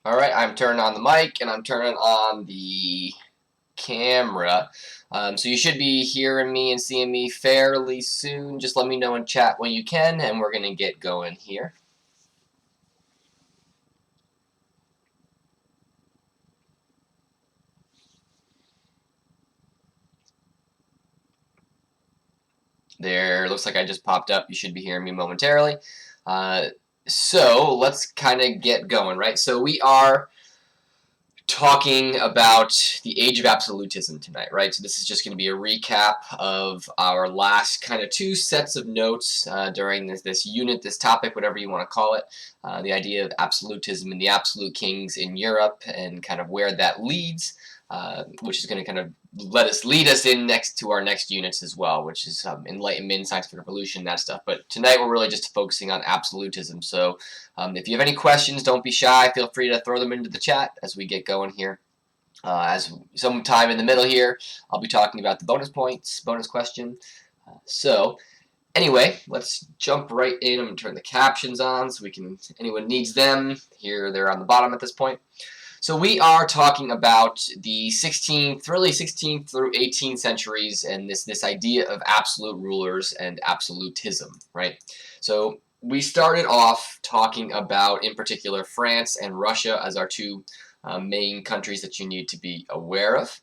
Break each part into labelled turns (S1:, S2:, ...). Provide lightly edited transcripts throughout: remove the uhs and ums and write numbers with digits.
S1: Alright, I'm turning on the mic and I'm turning on the camera. So you should be hearing me and seeing me fairly soon. Just let me know in chat when you can, and we're going to get going here. There, looks like I just popped up. You should be hearing me momentarily. So let's kind of get going, right? So we are talking about the Age of Absolutism tonight, right? So this is just going to be a recap of our last kind of two sets of notes during this unit, this topic, whatever you want to call it. The idea of absolutism and the absolute kings in Europe and kind of where that leads, which is going to kind of lead us in next to our next units as well, which is Enlightenment, Scientific Revolution, that stuff. But tonight we're really just focusing on absolutism. So if you have any questions, don't be shy. Feel free to throw them into the chat as we get going here. As sometime in the middle here, I'll be talking about the bonus points, bonus question. So anyway, let's jump right in. I'm going to turn the captions on so we can, anyone needs them, here they're on the bottom at this point. So we are talking about the 16th, really 16th through 18th centuries and this idea of absolute rulers and absolutism, right? So we started off talking about, in particular, France and Russia as our two main countries that you need to be aware of.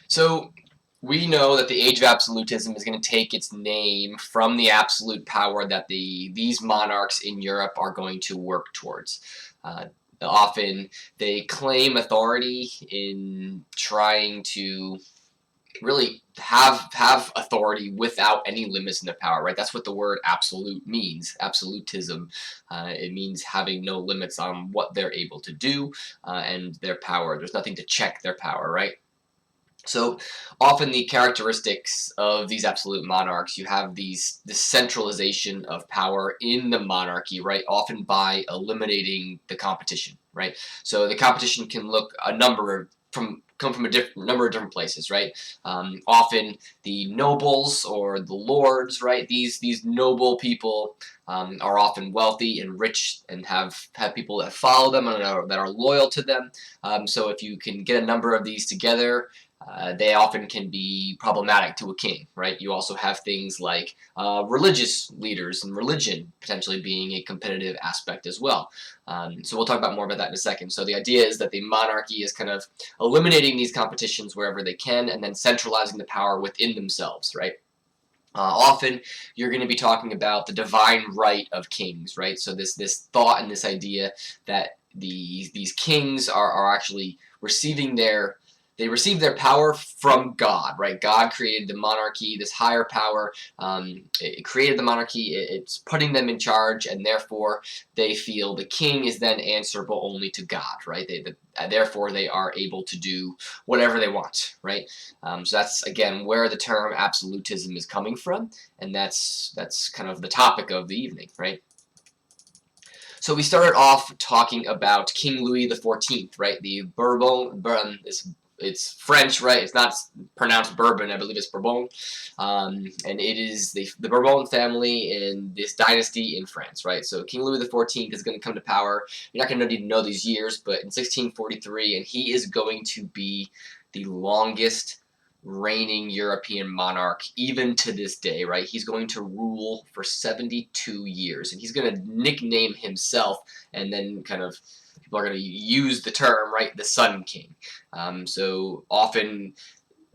S1: So we know that the Age of Absolutism is going to take its name from the absolute power that these monarchs in Europe are going to work towards. Often they claim authority in trying to really have authority without any limits in their power, right? That's what the word absolute means, absolutism. It means having no limits on what they're able to do and their power. There's nothing to check their power, right? So often the characteristics of these absolute monarchs, you have this centralization of power in the monarchy, right? Often by eliminating the competition, right? So the competition can look come from a number of different places, right? Often the nobles or the lords, right? These noble people are often wealthy and rich and have people that follow them and that are loyal to them. So if you can get a number of these together, they often can be problematic to a king, right? You also have things like religious leaders and religion potentially being a competitive aspect as well. So we'll talk about more about that in a second. So the idea is that the monarchy is kind of eliminating these competitions wherever they can and then centralizing the power within themselves, right? Often you're going to be talking about the divine right of kings, right? So this thought and this idea that these kings are actually receiving they receive their power from God, right? God created the monarchy, this higher power. It created the monarchy. It's putting them in charge, and therefore they feel the king is then answerable only to God, right? Therefore, they are able to do whatever they want, right? So that's, again, where the term absolutism is coming from, and that's kind of the topic of the evening, right? So we started off talking about King Louis XIV, right? The Bourbon, it's French, right? It's not pronounced Bourbon, I believe it's Bourbon. And it is the Bourbon family in this dynasty in France, right? So King Louis XIV is going to come to power. You're not going to need to know these years, but in 1643, and he is going to be the longest reigning European monarch even to this day, right? He's going to rule for 72 years, and he's going to nickname himself, and then kind of people are going to use the term, right, the Sun King. So often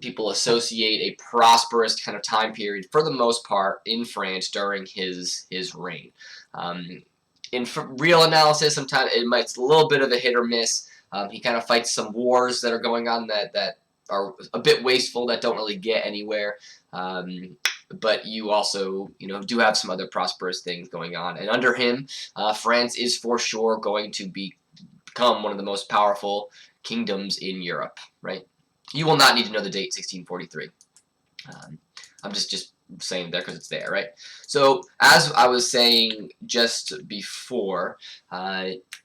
S1: people associate a prosperous kind of time period, for the most part, in France during his reign. In real analysis, sometimes it's a little bit of a hit or miss. He kind of fights some wars that are going on that are a bit wasteful, that don't really get anywhere. But you also, do have some other prosperous things going on. And under him, France is for sure going to become one of the most powerful kingdoms in Europe, right? You will not need to know the date 1643. I'm just saying there because it's there, right? So as I was saying just before,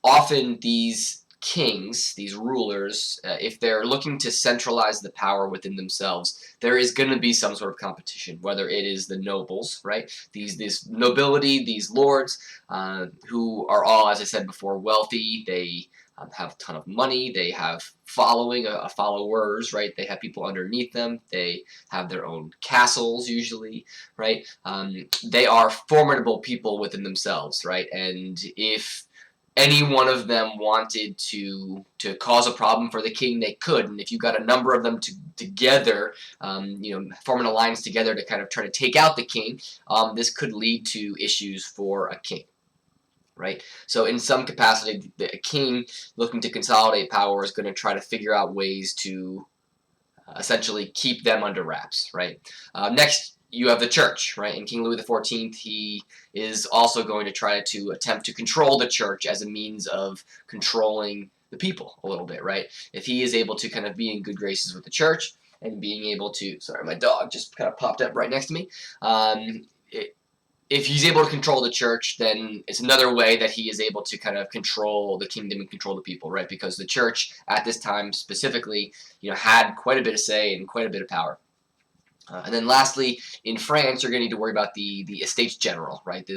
S1: often these kings, these rulers, if they're looking to centralize the power within themselves, there is going to be some sort of competition, whether it is the nobles, right? This nobility, these lords, who are all, as I said before, wealthy. They have a ton of money. They have following, followers, right? They have people underneath them. They have their own castles, usually, right? They are formidable people within themselves, right? And if any one of them wanted to cause a problem for the king, they could. And if you got a number of them together, form an alliance together to kind of try to take out the king, this could lead to issues for a king. Right? So in some capacity, a king looking to consolidate power is going to try to figure out ways to essentially keep them under wraps, right? Next, you have the church, right? And King Louis XIV, he is also going to try to attempt to control the church as a means of controlling the people a little bit, right? If he is able to kind of be in good graces with the church and being able to, sorry, my dog just kind of popped up right next to me. If he's able to control the church, then it's another way that he is able to kind of control the kingdom and control the people, right? Because the church at this time specifically, had quite a bit of say and quite a bit of power. And then lastly, in France, you're going to need to worry about the Estates General, right?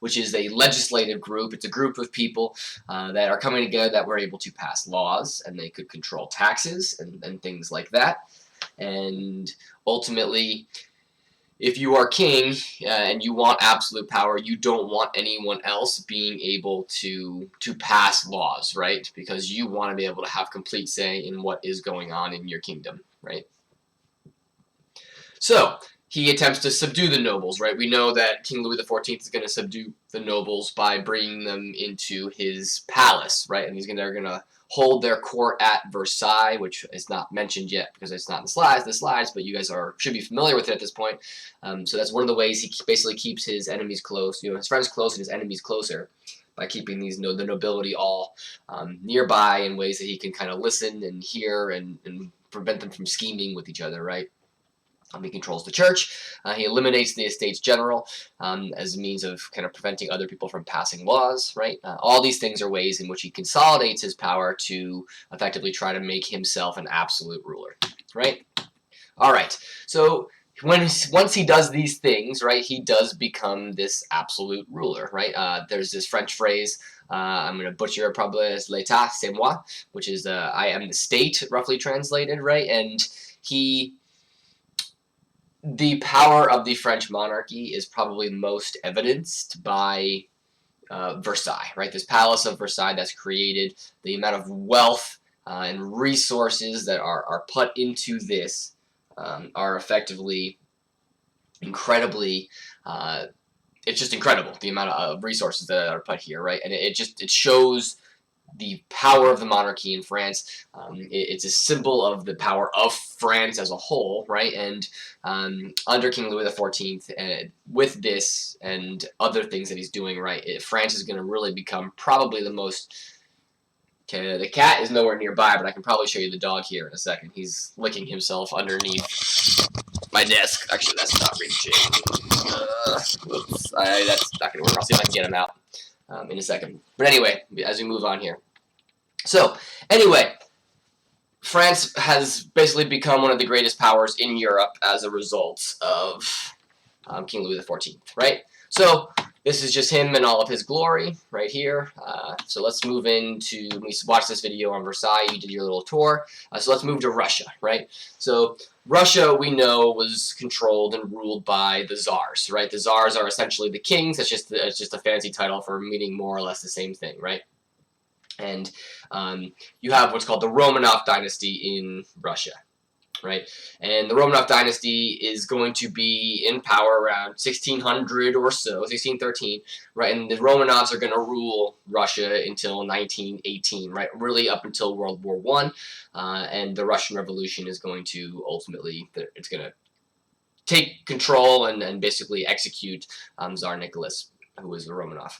S1: Which is a legislative group. It's a group of people that are coming together that were able to pass laws, and they could control taxes and things like that. And ultimately, if you are king and you want absolute power, you don't want anyone else being able to pass laws, right? Because you want to be able to have complete say in what is going on in your kingdom, right? So he attempts to subdue the nobles, right? We know that King Louis XIV is going to subdue the nobles by bringing them into his palace, right? And they're going to hold their court at Versailles, which is not mentioned yet because it's not in the slides, but you guys should be familiar with it at this point. So that's one of the ways he basically keeps his enemies close, his friends close and his enemies closer, by keeping the nobility all nearby in ways that he can kind of listen and hear and prevent them from scheming with each other, right? He controls the church. He eliminates the Estates General as a means of kind of preventing other people from passing laws, right? All these things are ways in which he consolidates his power to effectively try to make himself an absolute ruler, right? All right. So once he does these things, right, he does become this absolute ruler, right? There's this French phrase, I'm going to butcher it probably, as l'état c'est moi, which is I am the state, roughly translated, right? And the power of the French monarchy is probably most evidenced by Versailles, right? This palace of Versailles that's created, the amount of wealth and resources that are put into this are effectively incredibly, it's just incredible, the amount of resources that are put here, right? And it shows the power of the monarchy in France. It's a symbol of the power of France as a whole, right? And under King Louis XIV, with this and other things that he's doing, right, France is going to really become probably the most... Okay, the cat is nowhere nearby, but I can probably show you the dog here in a second. He's licking himself underneath my desk. Actually, that's not reaching. Whoops. That's not going to work. I'll see if I can get him out in a second. But anyway, as we move on here. So, anyway, France has basically become one of the greatest powers in Europe as a result of King Louis XIV, right? So, this is just him in all of his glory right here. So let's move into, when we watched this video on Versailles, you did your little tour. So let's move to Russia, right? So Russia, we know, was controlled and ruled by the czars, right? The czars are essentially the kings. It's just a fancy title for meaning more or less the same thing, right? And you have what's called the Romanov dynasty in Russia, right? And the Romanov dynasty is going to be in power around 1600 or so, 1613, right? And the Romanovs are going to rule Russia until 1918, right? Really up until World War I, and the Russian Revolution is going to ultimately, it's going to take control and basically execute Tsar Nicholas, who was the Romanov.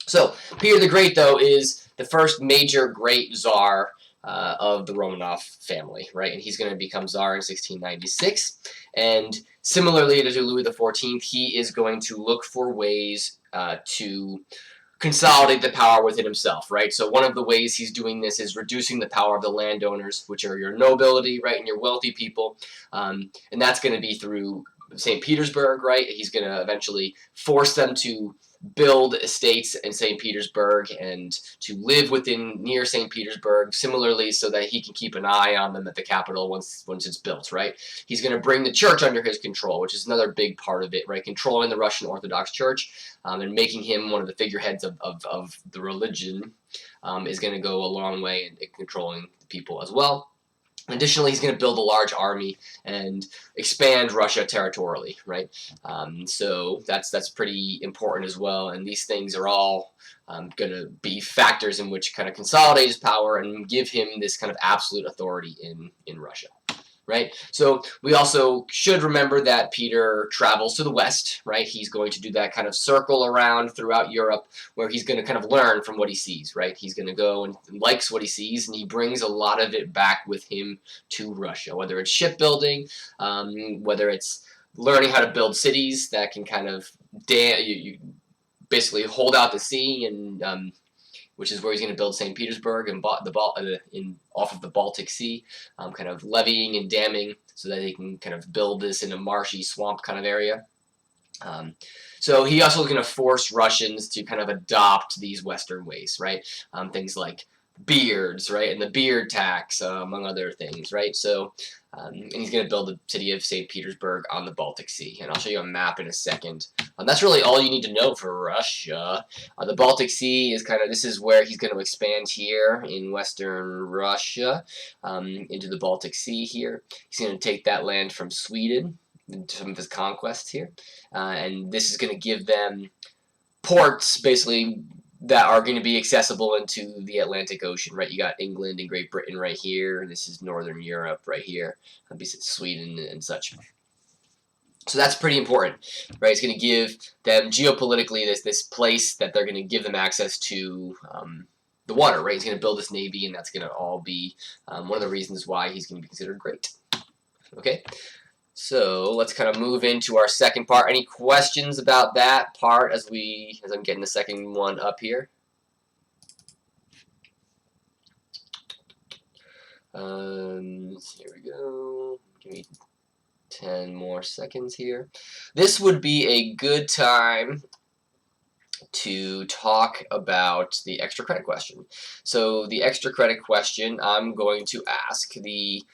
S1: So Peter the Great, though, is the first major great Tsar of the Romanov family, right? And he's going to become Tsar in 1696. And similarly to Louis XIV, he is going to look for ways to consolidate the power within himself, right? So one of the ways he's doing this is reducing the power of the landowners, which are your nobility, right, and your wealthy people, and that's going to be through St. Petersburg, right? He's going to eventually force them to build estates in St. Petersburg and to live near St. Petersburg similarly, so that he can keep an eye on them at the capital once it's built, right? He's going to bring the church under his control, which is another big part of it, right? Controlling the Russian Orthodox Church and making him one of the figureheads of the religion is going to go a long way in controlling the people as well. Additionally, he's going to build a large army and expand Russia territorially, right? So that's pretty important as well. And these things are all going to be factors in which kind of consolidate his power and give him this kind of absolute authority in Russia. Right? So we also should remember that Peter travels to the west, right? He's going to do that kind of circle around throughout Europe where he's going to kind of learn from what he sees, right? He's going to go and likes what he sees, and he brings a lot of it back with him to Russia, whether it's shipbuilding, whether it's learning how to build cities that can kind of you basically hold out the sea, and which is where he's going to build St. Petersburg and off of the Baltic Sea, kind of leveeing and damming so that he can kind of build this in a marshy swamp kind of area. So he also is going to force Russians to kind of adopt these Western ways, right? Things like beards, right, and the beard tax, among other things, right? So, and he's going to build the city of St. Petersburg on the Baltic Sea, and I'll show you a map in a second. That's really all you need to know for Russia. The Baltic Sea is this is where he's going to expand here in Western Russia, into the Baltic Sea here. He's going to take that land from Sweden, some of his conquests here, and this is going to give them ports, basically, that are going to be accessible into the Atlantic Ocean, right? You got England and Great Britain right here. This is Northern Europe right here, besides Sweden and such. So that's pretty important, right? It's going to give them geopolitically this place that they're going to give them access to the water, right? He's going to build this navy, and that's going to all be one of the reasons why he's going to be considered great. Okay, so let's kind of move into our second part. Any questions about that part as I'm getting the second one up here? Here we go. Give me 10 more seconds here. This would be a good time to talk about the extra credit question. So the extra credit question, I'm going to ask the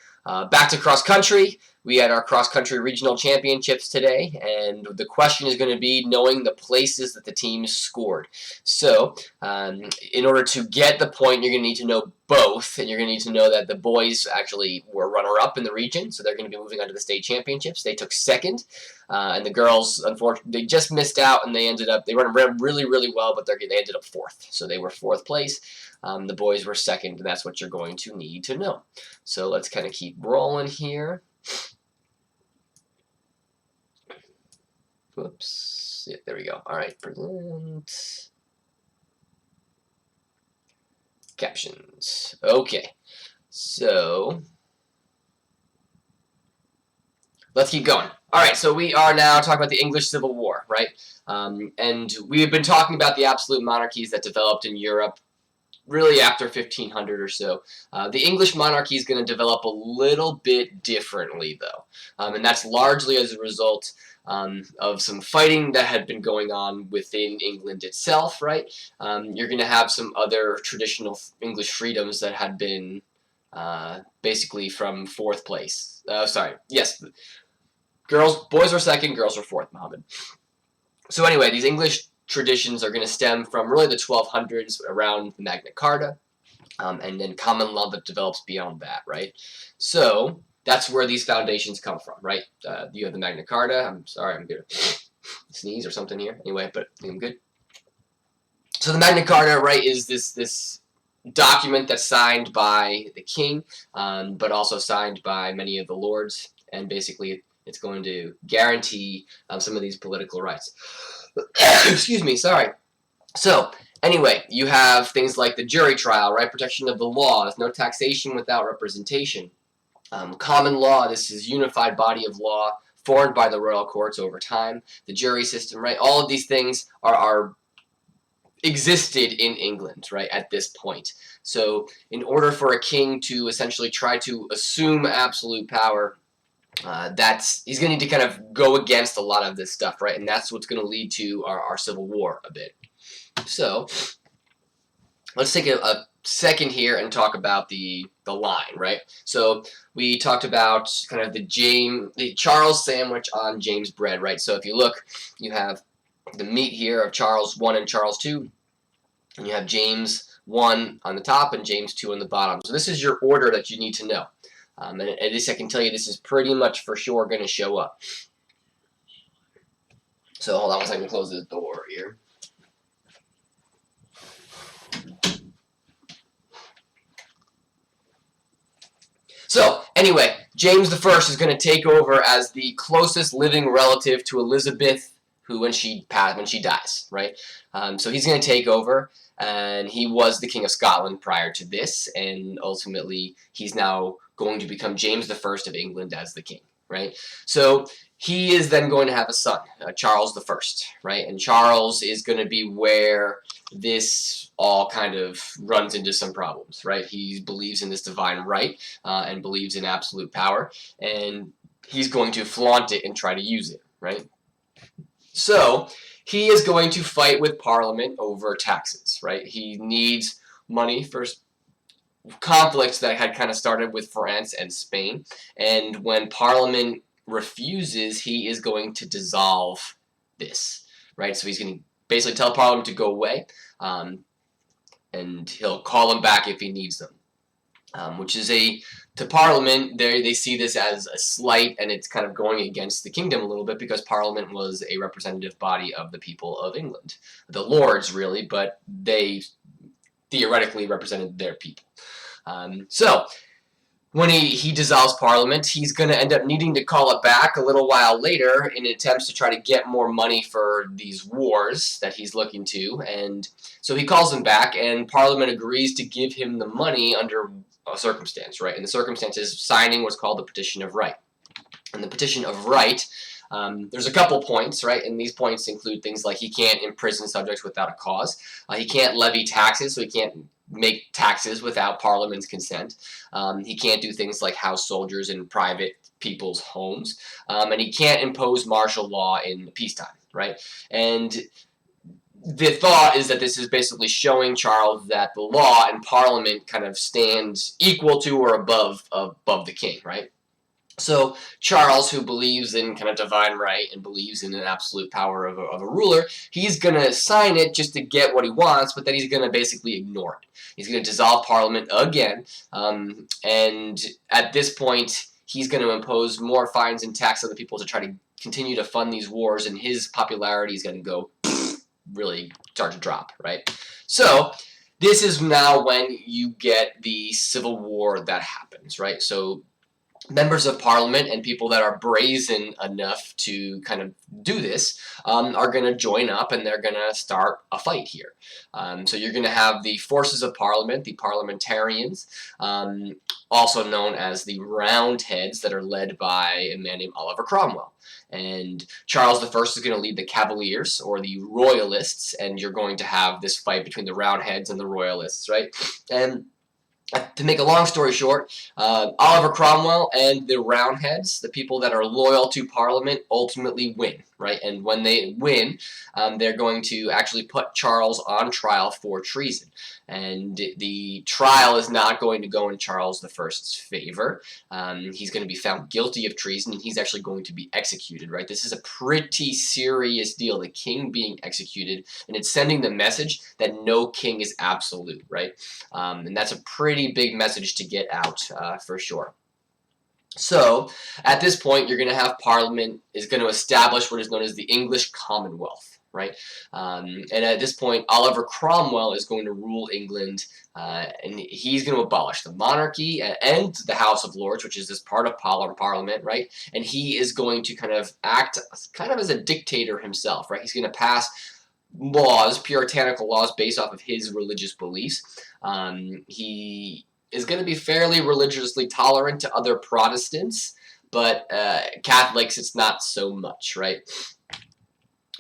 S1: back to cross country. We had our cross country regional championships today, and the question is going to be knowing the places that the teams scored. So in order to get the point, you're going to need to know both, and you're going to need to know that the boys actually were runner-up in the region, so they're going to be moving on to the state championships. They took second, and the girls, unfortunately, they just missed out, and they ran really, really well, but they ended up fourth, so they were fourth place. The boys were second, and that's what you're going to need to know. So let's kind of keep rolling here. Whoops. Yeah, there we go. All right, present. Captions. Okay, so let's keep going. All right, so we are now talking about the English Civil War, right? And we've been talking about the absolute monarchies that developed in Europe really after 1500 or so. The English monarchy is going to develop a little bit differently, though, and that's largely as a result of some fighting that had been going on within England itself, right? You're going to have some other traditional English freedoms that had been basically from fourth place. Yes, boys were second, girls were fourth, Muhammad. So anyway, these English traditions are going to stem from really the 1200s around the Magna Carta, and then common law that develops beyond that, right? So that's where these foundations come from, right? You have the Magna Carta. I'm sorry, I'm going to sneeze or something here. Anyway, but I'm good. So the Magna Carta, right, is this document that's signed by the king, but also signed by many of the lords, and basically it's going to guarantee some of these political rights. Excuse me, sorry. So, anyway, you have things like the jury trial, right? Protection of the laws, no taxation without representation. Common law, this is unified body of law formed by the royal courts over time. The jury system, right? All of these things are existed in England, right, at this point. So in order for a king to essentially try to assume absolute power, he's going to need to kind of go against a lot of this stuff, right? And that's what's going to lead to our Civil War a bit. So let's take a second here and talk about the line, right? So we talked about kind of the Charles sandwich on James bread, right? So if you look, you have the meat here of Charles I and Charles II, and you have James I on the top and James II on the bottom. So this is your order that you need to know. And at least I can tell you this is pretty much for sure going to show up. So hold on one second, close this door here. So anyway, James I is going to take over as the closest living relative to Elizabeth, who when she dies, right? So he's going to take over, and he was the King of Scotland prior to this, and ultimately he's now going to become James I of England as the king, right? So he is then going to have a son, Charles I, right? And Charles is going to be where this all kind of runs into some problems, right? He believes in this divine right and believes in absolute power, and he's going to flaunt it and try to use it, right? So he is going to fight with Parliament over taxes, right? He needs money for conflicts that had kind of started with France and Spain, and when Parliament refuses, he is going to dissolve this, right? So he's going to basically tell Parliament to go away, and he'll call them back if he needs them, which is to Parliament, they see this as a slight, and it's kind of going against the kingdom a little bit because Parliament was a representative body of the people of England. The Lords, really, but they theoretically represented their people. So when he dissolves Parliament, he's going to end up needing to call it back a little while later in attempts to try to get more money for these wars that he's looking to. And so he calls them back, and Parliament agrees to give him the money under a circumstance, right? And the circumstance is signing what's called the Petition of Right. And the Petition of Right, there's a couple points, right? And these points include things like he can't imprison subjects without a cause. He can't levy taxes, so he can't make taxes without Parliament's consent. He can't do things like house soldiers in private people's homes. And he can't impose martial law in peacetime, right? And the thought is that this is basically showing Charles that the law and Parliament kind of stands equal to or above the king, right? So Charles, who believes in kind of divine right and believes in an absolute power of a ruler, he's going to sign it just to get what he wants, but then he's going to basically ignore it. He's going to dissolve Parliament again, and at this point, he's going to impose more fines and tax on the people to try to continue to fund these wars, and his popularity is going to go really start to drop, right? So this is now when you get the Civil War that happens, right? So members of Parliament and people that are brazen enough to kind of do this are going to join up, and they're going to start a fight here. So you're going to have the forces of Parliament, the parliamentarians, also known as the Roundheads, that are led by a man named Oliver Cromwell. And Charles I is going to lead the Cavaliers, or the Royalists, and you're going to have this fight between the Roundheads and the Royalists, right? And to make a long story short, Oliver Cromwell and the Roundheads, the people that are loyal to Parliament, ultimately win, right? And when they win, they're going to actually put Charles on trial for treason. And the trial is not going to go in Charles I's favor. He's going to be found guilty of treason, and he's actually going to be executed, right? This is a pretty serious deal, the king being executed, and it's sending the message that no king is absolute, right? And that's a pretty big message to get out for sure. So at this point, you're going to have Parliament is going to establish what is known as the English Commonwealth, right? And at this point, Oliver Cromwell is going to rule England, and he's going to abolish the monarchy and the House of Lords, which is this part of Parliament, right? And he is going to kind of act kind of as a dictator himself, right? He's going to pass laws, puritanical laws based off of his religious beliefs. He is going to be fairly religiously tolerant to other Protestants, but Catholics, it's not so much, right?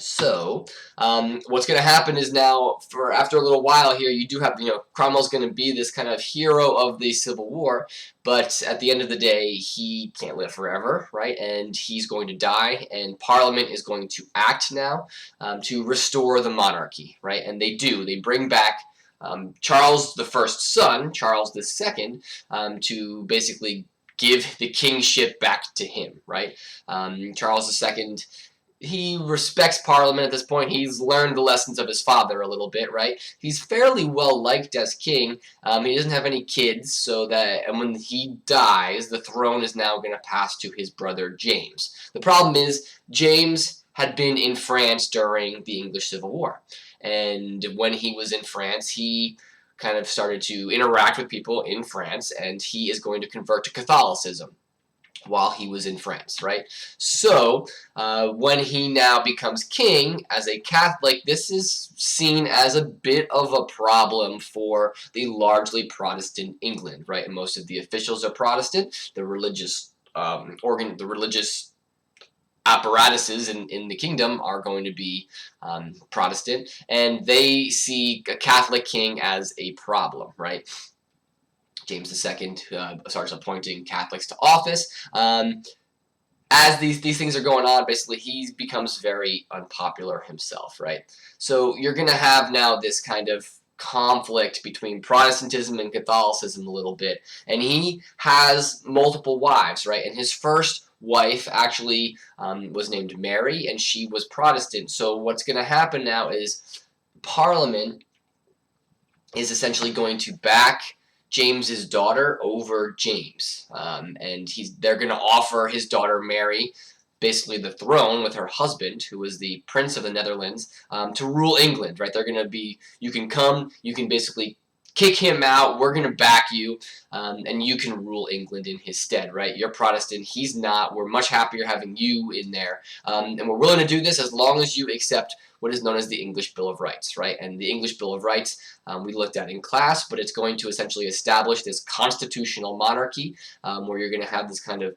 S1: So, what's going to happen is now, after a little while here, you do have, Cromwell's going to be this kind of hero of the Civil War, but at the end of the day, he can't live forever, right? And he's going to die, and Parliament is going to act now to restore the monarchy, right? And they do. They bring back Charles I's son, Charles II, to basically give the kingship back to him, right? Charles II, he respects Parliament at this point. He's learned the lessons of his father a little bit, right? He's fairly well liked as king. He doesn't have any kids, and when he dies, the throne is now going to pass to his brother James. The problem is, James had been in France during the English Civil War, and when he was in France, he kind of started to interact with people in France, and he is going to convert to Catholicism while he was in France, right? So, when he now becomes king as a Catholic, this is seen as a bit of a problem for the largely Protestant England, right? And most of the officials are Protestant. The religious the religious apparatuses in the kingdom are going to be Protestant, and they see a Catholic king as a problem, right? James II starts appointing Catholics to office. As these things are going on, basically he becomes very unpopular himself, right? So you're going to have now this kind of conflict between Protestantism and Catholicism a little bit, and he has multiple wives, right? And his first wife actually was named Mary, and she was Protestant. So what's going to happen now is Parliament is essentially going to back James's daughter over James, and they're going to offer his daughter Mary basically the throne with her husband, who was the Prince of the Netherlands, to rule England, right? They're going to be, you can come, you can basically kick him out, we're going to back you, and you can rule England in his stead, right? You're Protestant, he's not, we're much happier having you in there, and we're willing to do this as long as you accept what is known as the English Bill of Rights, right? And the English Bill of Rights we looked at in class, but it's going to essentially establish this constitutional monarchy where you're going to have this kind of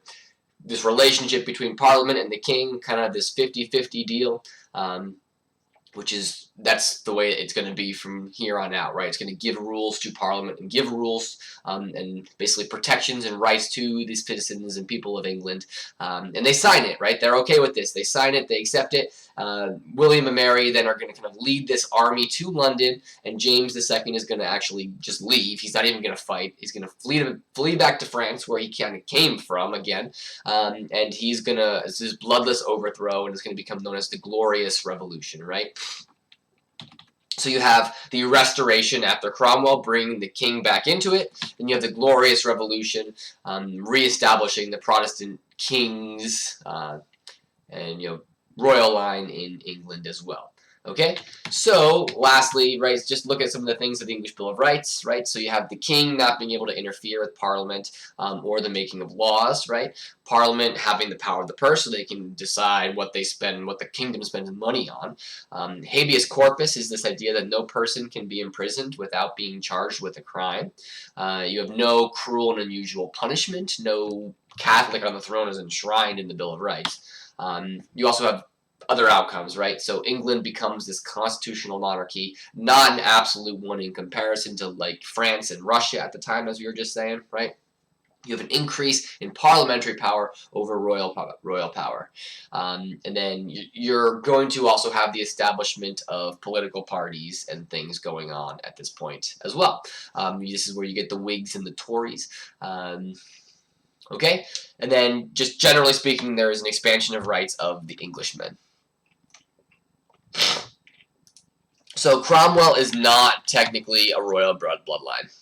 S1: this relationship between Parliament and the King, kind of this 50-50 deal, that's the way it's going to be from here on out, right? It's going to give rules to Parliament and give rules and basically protections and rights to these citizens and people of England, and they sign it, right? They're okay with this. They sign it, they accept it. William and Mary then are going to kind of lead this army to London, and James II is going to actually just leave. He's not even going to fight. He's going to flee back to France, where he kind of came from again, and he's going to, it's this bloodless overthrow, and it's going to become known as the Glorious Revolution, right? So you have the Restoration after Cromwell, bringing the king back into it, and you have the Glorious Revolution, reestablishing the Protestant kings and royal line in England as well. Okay, so lastly, right, just look at some of the things of the English Bill of Rights, right? So you have the king not being able to interfere with Parliament or the making of laws, right? Parliament having the power of the purse, so they can decide what they spend, what the kingdom spends money on. Habeas corpus is this idea that no person can be imprisoned without being charged with a crime. You have no cruel and unusual punishment. No Catholic on the throne is enshrined in the Bill of Rights. You also have other outcomes, right? So England becomes this constitutional monarchy, not an absolute one in comparison to like France and Russia at the time, as we were just saying, right? You have an increase in parliamentary power over royal power. And then you're going to also have the establishment of political parties and things going on at this point as well. This is where you get the Whigs and the Tories. Okay? And then, just generally speaking, there is an expansion of rights of the Englishmen. So Cromwell is not technically a royal bloodline.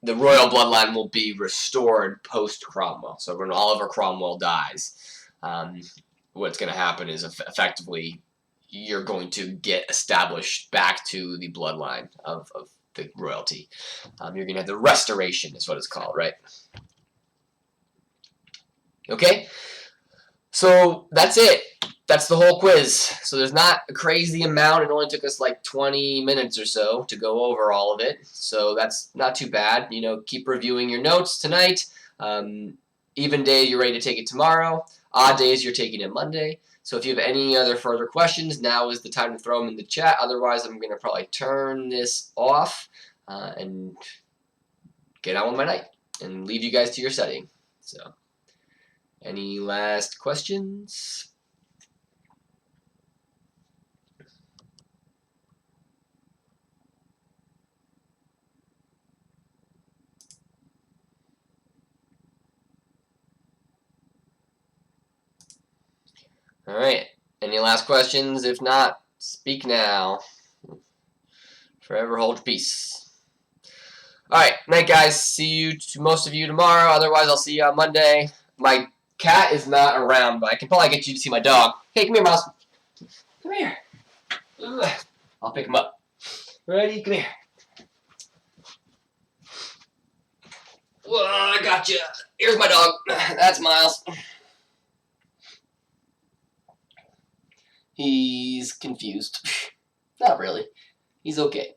S1: The royal bloodline will be restored post-Cromwell. So when Oliver Cromwell dies, what's going to happen is effectively you're going to get established back to the bloodline of the royalty. You're going to have the restoration is what it's called, right? Okay? So that's it. That's the whole quiz. So there's not a crazy amount. It only took us like 20 minutes or so to go over all of it. So that's not too bad. Keep reviewing your notes tonight. Even day, you're ready to take it tomorrow. Odd days, you're taking it Monday. So if you have any other further questions, now is the time to throw them in the chat. Otherwise, I'm going to probably turn this off and get on with my night and leave you guys to your studying. So, any last questions? All right. Any last questions? If not, speak now. Forever hold your peace. All right. Night, guys. See you, most of you, tomorrow. Otherwise, I'll see you on Monday. My cat is not around, but I can probably get you to see my dog. Hey, come here, Mouse. Come here. I'll pick him up. Ready? Come here. Whoa, I got you. Here's my dog. That's Miles. He's confused. Not really. He's okay.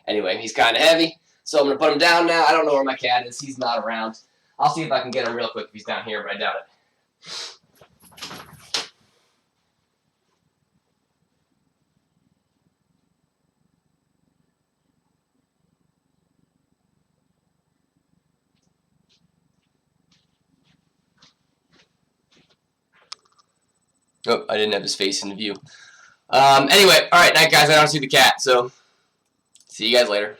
S1: Anyway, he's kind of heavy, so I'm going to put him down now. I don't know where my cat is. He's not around. I'll see if I can get him real quick if he's down here, but I doubt it. Oh, I didn't have his face in view. Anyway, alright, night guys, I don't see the cat, so see you guys later.